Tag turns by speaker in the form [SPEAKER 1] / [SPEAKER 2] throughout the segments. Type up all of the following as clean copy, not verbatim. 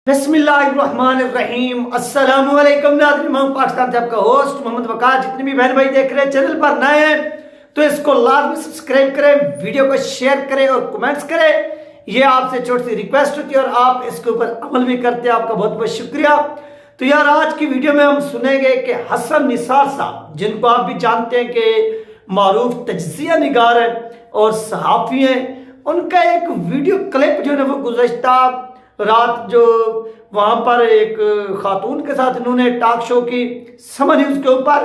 [SPEAKER 1] बिस्मिल्लाहिर्रहमानिर्रहीम। अस्सलाम वालेकुम नाज़रीन, मैं पाकिस्तान से आपका होस्ट मोहम्मद वकार। जितने भी बहन भाई देख रहे हैं चैनल पर नए हैं तो इसको लाजमी सब्सक्राइब करें, वीडियो को शेयर करें और कमेंट्स करें। ये आपसे छोटी सी रिक्वेस्ट होती है और आप इसके ऊपर अमल भी करते हैं, आपका बहुत बहुत शुक्रिया। तो यार आज की वीडियो में हम सुनेंगे कि हसन निसार साहब, जिनको आप भी जानते हैं कि मारूफ तजज़िया निगार है और सहाफ़ी हैं, उनका एक वीडियो क्लिप जो है वो गुज़श्ता रात जो वहाँ पर एक खातून के साथ इन्होंने टॉक शो की समर न्यूज़ के ऊपर,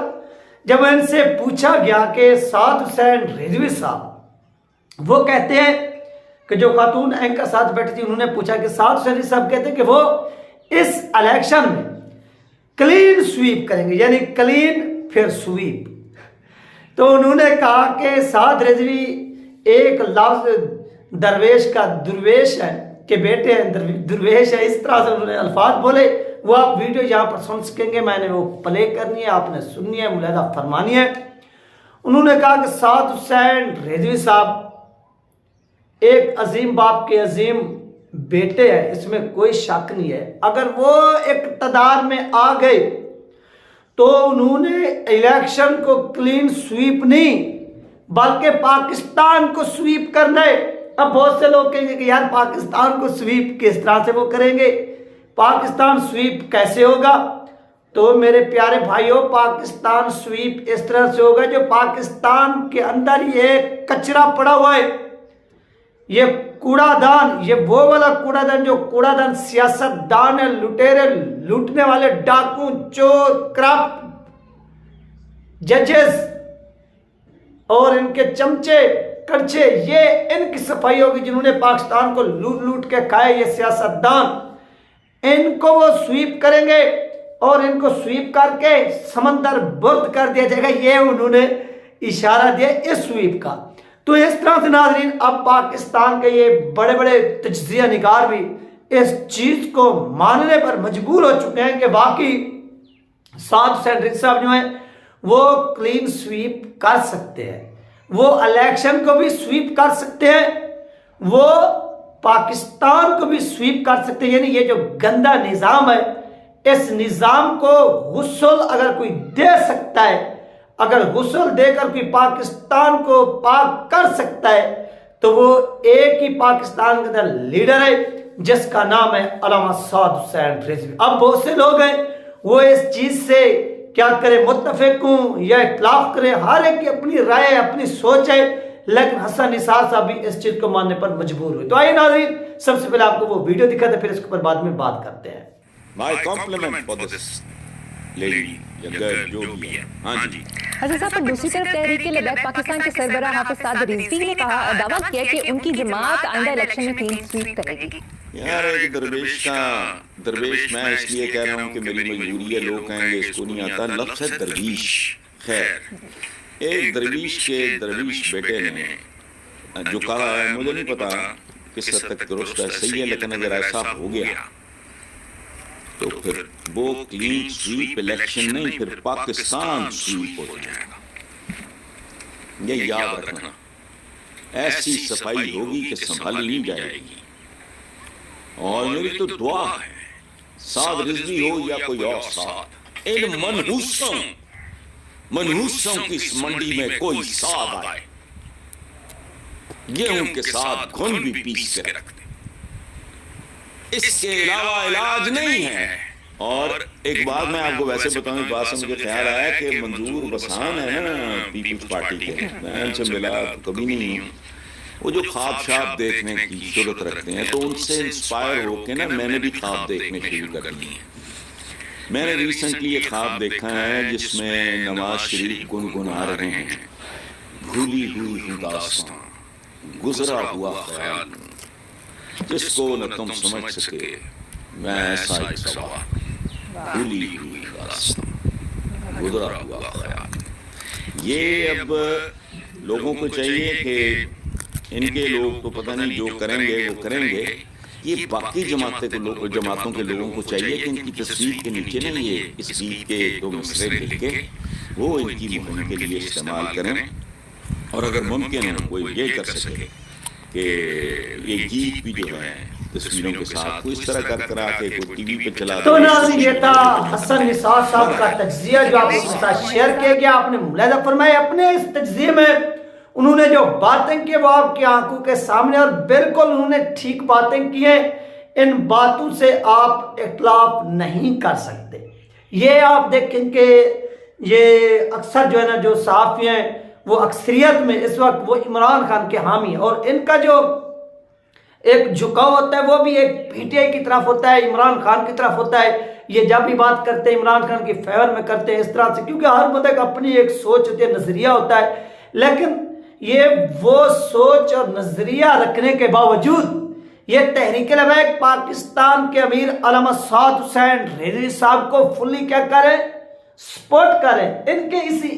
[SPEAKER 1] जब इनसे पूछा गया कि साद हुसैन रिजवी साहब, वो कहते हैं कि जो खातून एंकर साथ बैठी थी, उन्होंने पूछा कि साद हुसैन रिजवी साहब कहते हैं कि वो इस इलेक्शन में क्लीन स्वीप करेंगे, यानी क्लीन फिर स्वीप। तो उन्होंने कहा कि साद रिजवी एक लफ्ज दरवेश का दुर्वेश है के बेटे हैं, दुर्वेश है, इस तरह से उन्होंने अल्फाज बोले। वो आप वीडियो यहाँ पर सुन सकेंगे, मैंने वो प्ले करनी है, आपने सुननी है, मुलाहिजा फरमानी है। उन्होंने कहा कि साद हुसैन रिजवी साहब एक अजीम बाप के अजीम बेटे हैं, इसमें कोई शक नहीं है। अगर वो इक़्तिदार में आ गए तो उन्होंने इलेक्शन को क्लीन स्वीप नहीं बल्कि पाकिस्तान को स्वीप करना है। अब बहुत से लोग कहेंगे कि यार पाकिस्तान को स्वीप किस तरह से वो करेंगे, पाकिस्तान स्वीप कैसे होगा? तो मेरे प्यारे भाइयों, पाकिस्तान स्वीप इस तरह से होगा जो पाकिस्तान के अंदर ये कचरा पड़ा हुआ है, ये कूड़ादान, ये वो वाला कूड़ादान जो कूड़ादान सियासतदान है, लुटेरे, लूटने वाले, डाकू, चोर, करप्ट जजेस और इनके चमचे कड़छे, ये इनकी सफाई होगी जिन्होंने पाकिस्तान को लूट लूट के खाए। ये सियासतदान, इनको वो स्वीप करेंगे और इनको स्वीप करके समंदर बुर्द कर दिया जाएगा। ये उन्होंने इशारा दिया इस स्वीप का। तो इस तरह से नाजरीन, अब पाकिस्तान के ये बड़े बड़े तजज़िया निगार भी इस चीज को मानने पर मजबूर हो चुके हैं कि वाकई साद हुसैन रिजवी साहब जो हैं वो क्लीन स्वीप कर सकते हैं, वो इलेक्शन को भी स्वीप कर सकते हैं, वो पाकिस्तान को भी स्वीप कर सकते हैं। यानी ये जो गंदा निज़ाम है, इस निज़ाम को गुस्ल अगर कोई दे सकता है, अगर गुस्ल देकर कोई पाकिस्तान को पाक कर सकता है, तो वो एक ही पाकिस्तान के अंदर लीडर है जिसका नाम है अल्लामा साद हुसैन रिजवी। अब बहुत से लोग हैं वो इस चीज से क्या करे, मुत्तफिक हूं या इख्तिलाफ करे, हर एक की अपनी राय है, अपनी सोच है, लेकिन हसन निसार साहब भी इस चीज को मानने पर मजबूर हुए। तो आइए नाज़रीन, सबसे पहले आपको वो वीडियो दिखाते हैं, फिर इसके ऊपर बाद में बात करते हैं।
[SPEAKER 2] My compliment for this lady, या गर्ल जो भी है। हाँ जी।
[SPEAKER 3] हसन साहब, पर दूसरी तरफ तहरीक-ए-लिबाद पाकिस्तान के सरबराह हाफिज साद रिजवी ने कहा, दावा किया कि उनकी जमात आइंदा इलेक्शन में क्लीन स्वीप करेगी।
[SPEAKER 2] यार एक दरवेश मैं इसलिए कह रहा हूँ कि मेरी मजबूरी है, लोग कहेंगे इसको नहीं आता लफ्ज़ है दरवीश। खैर, एक दरवीश बेटे ने जो कहा है, मुझे नहीं पता किस हद तक दुरुस्त है, सही है, लेकिन अगर ऐसा हो गया तो फिर वो क्लीन स्वीप इलेक्शन नहीं, फिर पाकिस्तान स्वीप हो जाएगा। ये याद रखना, ऐसी सफाई होगी कि संभाली नहीं जाएगी। और मेरी तो दुआ है, साद रिजवी हो या कोई और साद, इन मनहूसों की इस मंडी में कोई साद आए, गेहूं के साथ घुन भी पीस के रख दे, इसके अलावा इलाज नहीं है। और एक बात मैं आपको वैसे बताऊं, इस बात से मुझे ख्याल आया कि मंजूर बसान है ना पीपल्स पार्टी के, मैं उनसे मिला तो कभी नहीं हूँ, वो जो ख्वाब शाब देखने की जरूरत रखते हैं, तो उनसे इंस्पायर होकर ना मैंने भी ख्वाब देखने शुरू कर दिए हैं। मैंने रिसेंटली एक ख्वाब देखा है जिसमें नवाज शरीफ गुनगुना रहे हैं, भूली हुई हूँ दास्तां, गुजरा हुआ ख्याल, जिसको न तुम समझ सके मैं ऐसा एक सवाल, भूली हुई दास्तां, गुजरा हुआ ख्याल। ये अब लोगों को चाहिए कि इनके लोग तो पता नहीं जो करेंगे वो करेंगे, ये बाकी जमातों के लोगों को चाहिए कि इनकी तस्वीर के नीचे ना ये इस गीत के दो मिसरे लिख के वो इनकी मुहिम के लिए इस्तेमाल करें। और अगर मुमकिन है कोई ये कर सके कि ये गीत भी जो है तस्वीरों के साथ वो इस तरह कर करा के कोई टीवी पे चला
[SPEAKER 1] तो नाज़रीन, ये था हसन निसार साहब का तज्जिया जो आप लोगों के साथ शेयर किया गया। आपने मुलाहिजा फरमाया अपने इस तज्जिए में उन्होंने जो बातें की वो आपकी आंखों के सामने, और बिल्कुल उन्होंने ठीक बातें की हैं। इन बातों से आप इख्तिलाफ नहीं कर सकते। ये आप देखें कि ये अक्सर जो है ना, जो सहाफ़ी हैं वो अक्सरियत में इस वक्त वो इमरान खान के हामी, और इनका जो एक झुकाव होता है वो भी एक पीटीआई की तरफ होता है, इमरान खान की तरफ होता है। ये जब भी बात करते हैं इमरान खान के फेवर में करते हैं इस तरह से, क्योंकि हर बंदे का अपनी एक सोच होती है, नजरिया होता है। लेकिन ये वो सोच और नजरिया रखने के बावजूद ये तहरीक लबैक पाकिस्तान के अमीर अल्लामा साद हुसैन रिजवी साहब को फुल्ली क्या करें, सपोर्ट करें। इनके इसी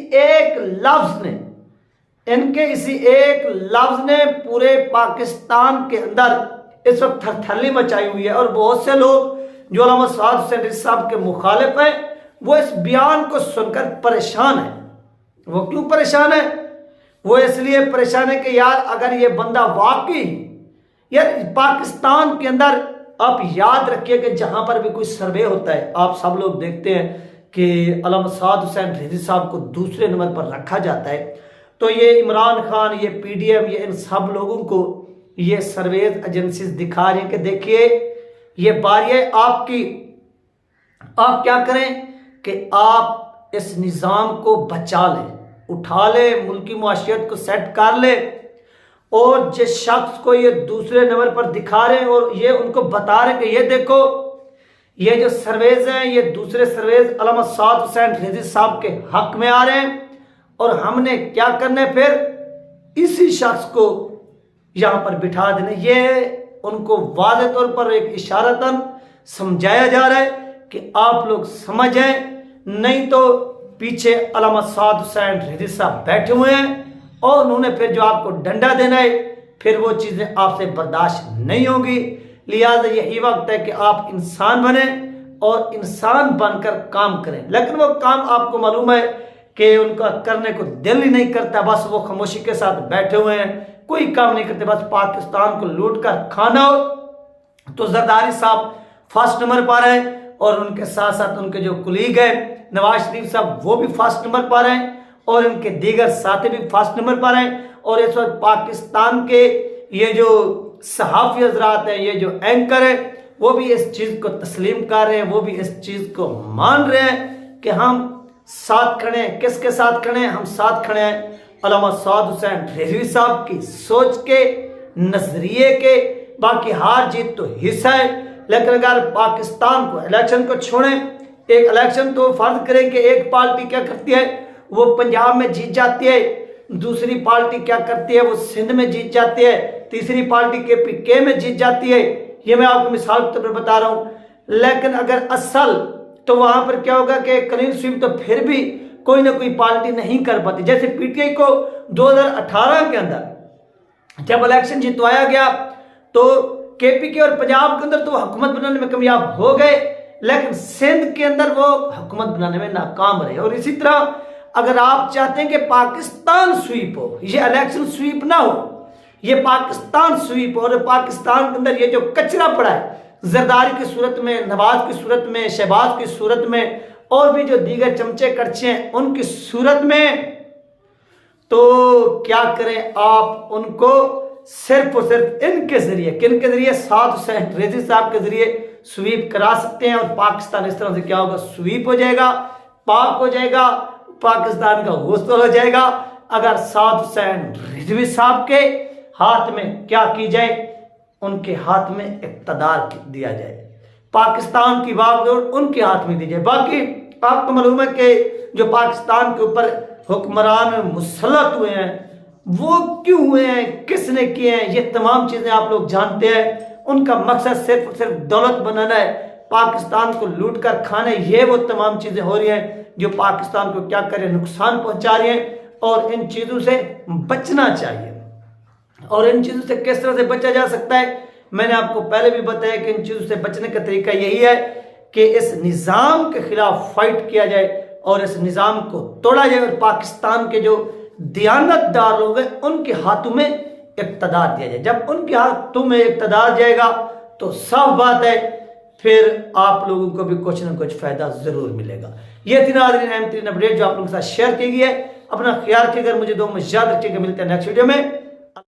[SPEAKER 1] एक लफ्ज ने पूरे पाकिस्तान के अंदर इस वक्त थरथली मचाई हुई है, और बहुत से लोग जो अल्लामा साद हुसैन रिजवी साहब के मुखालिफ हैं वो इस बयान को सुनकर परेशान है। वो क्यों परेशान है? वो इसलिए परेशान है कि यार अगर ये बंदा वाकई यार पाकिस्तान के अंदर, आप याद रखिए कि जहां पर भी कोई सर्वे होता है आप सब लोग देखते हैं कि अल्लामा साद हुसैन रिजवी साहब को दूसरे नंबर पर रखा जाता है। तो ये इमरान खान, ये पीडीएम, ये इन सब लोगों को ये सर्वेज एजेंसीज दिखा रही हैं कि देखिए ये बारी है आपकी, आप क्या करें कि आप इस निज़ाम को बचा लें, उठा ले, मुल्की मुआशियत को सेट कर ले। और जिस शख्स को ये दूसरे नंबर पर दिखा रहे हैं और ये उनको बता रहे हैं कि ये देखो ये जो सर्वेज हैं ये दूसरे सर्वेज अल्लामा साद हुसैन रिजवी साहब के हक में आ रहे हैं, और हमने क्या करना है, फिर इसी शख्स को यहाँ पर बिठा देना। ये उनको वाज़ेह तौर पर एक इशारतन समझाया जा रहा है कि आप लोग समझें, नहीं तो पीछे अल्लामा साद हुसैन रिजवी साहब बैठे हुए हैं और उन्होंने फिर जो आपको डंडा देना है फिर वो चीज़ें आपसे बर्दाश्त नहीं होगी। लिहाजा यही वक्त है कि आप इंसान बने और इंसान बनकर काम करें। लेकिन वो काम आपको मालूम है कि उनका करने को दिल ही नहीं करता, बस वो खामोशी के साथ बैठे हुए हैं, कोई काम नहीं करते, बस पाकिस्तान को लूट कर खाना हो। तो जरदारी साहब फर्स्ट नंबर पर हैं, और उनके साथ साथ उनके जो कुलीग हैं नवाज शरीफ साहब वो भी फर्स्ट नंबर पर हैं, और इनके दीगर साथी भी फर्स्ट नंबर पर हैं। और इस वक्त पाकिस्तान के ये जो सहाफ़ी हजरात हैं, ये जो एंकर है, वो भी इस चीज़ को तस्लीम कर रहे हैं, वो भी इस चीज़ को मान रहे हैं कि हम साथ खड़े हैं। किसके साथ खड़े हैं? हम साथ खड़े हैं अल्लामा साद हुसैन रिजवी साहब की सोच के, नजरिए के। बाकी हार जीत तो हिस्सा है, लेकिन अगर पाकिस्तान को, इलेक्शन को छोड़ें, एक इलेक्शन तो फर्ज करें कि एक पार्टी क्या करती है वो पंजाब में जीत जाती है, दूसरी पार्टी क्या करती है वो सिंध में जीत जाती है, तीसरी पार्टी KPK में जीत जाती है। ये मैं आपको मिसाल के तौर पर बता रहा हूँ। लेकिन अगर असल तो वहां पर क्या होगा कि क्लीन स्वीप तो फिर भी कोई ना कोई पार्टी नहीं कर पाती। जैसे पीटीआई को 2018 के अंदर जब इलेक्शन जितवाया गया तो KPK और पंजाब के अंदर तो हुकूमत बनाने में कामयाब हो गए, लेकिन सिंध के अंदर वो हुकूमत बनाने में नाकाम रहे। और इसी तरह अगर आप चाहते हैं कि पाकिस्तान स्वीप हो, ये इलेक्शन स्वीप ना हो, ये पाकिस्तान स्वीप हो, और पाकिस्तान के अंदर ये जो कचरा पड़ा है जरदारी की सूरत में, नवाज की सूरत में, शहबाज की सूरत में, और भी जो दीगर चमचे कड़छे हैं उनकी सूरत में, तो क्या करें आप उनको सिर्फ और सिर्फ इनके जरिए, किनके जरिए, साद हुसैन रिजवी साहब के जरिए स्वीप करा सकते हैं। और पाकिस्तान इस तरह से क्या होगा, स्वीप हो जाएगा, पाक हो जाएगा, पाकिस्तान का गुस्तान हो जाएगा अगर साद हुसैन रिजवी साहब के हाथ में क्या की जाए, उनके हाथ में इक़्तिदार दिया जाए, पाकिस्तान की बागडोर उनके हाथ में दी जाए। बाकी आपको मालूम है कि जो पाकिस्तान के ऊपर हुक्मरान मुसल्लत हुए हैं वो क्यों हुए हैं, किसने किए हैं, ये तमाम चीज़ें आप लोग जानते हैं। उनका मकसद सिर्फ दौलत बनाना है, पाकिस्तान को लूट कर खाना, ये वो तमाम चीज़ें हो रही हैं जो पाकिस्तान को क्या करें, नुकसान पहुंचा रही हैं। और इन चीज़ों से बचना चाहिए। और इन चीज़ों से किस तरह से बचा जा सकता है, मैंने आपको पहले भी बताया कि इन चीज़ों से बचने का तरीका यही है कि इस निज़ाम के खिलाफ फाइट किया जाए और इस निज़ाम को तोड़ा जाए, और पाकिस्तान के जो दियानतदार लोग हैं उनके हाथों में इक़्तिदार दिया जाए। जब उनके हाथों में इक़्तिदार जाएगा تو صاف بات ہے پھر آپ لوگوں کو بھی کچھ نہ کچھ فائدہ ضرور ملے گا۔ یہ تھی ناظرین اہم ترین اپڈیٹ جو آپ لوگوں کے ساتھ شیئر کی گئی ہے۔ اپنا خیال رکھیے گا، مجھے دعاؤں میں یاد رکھیے گا، ملتے ہیں نیکسٹ ویڈیو میں۔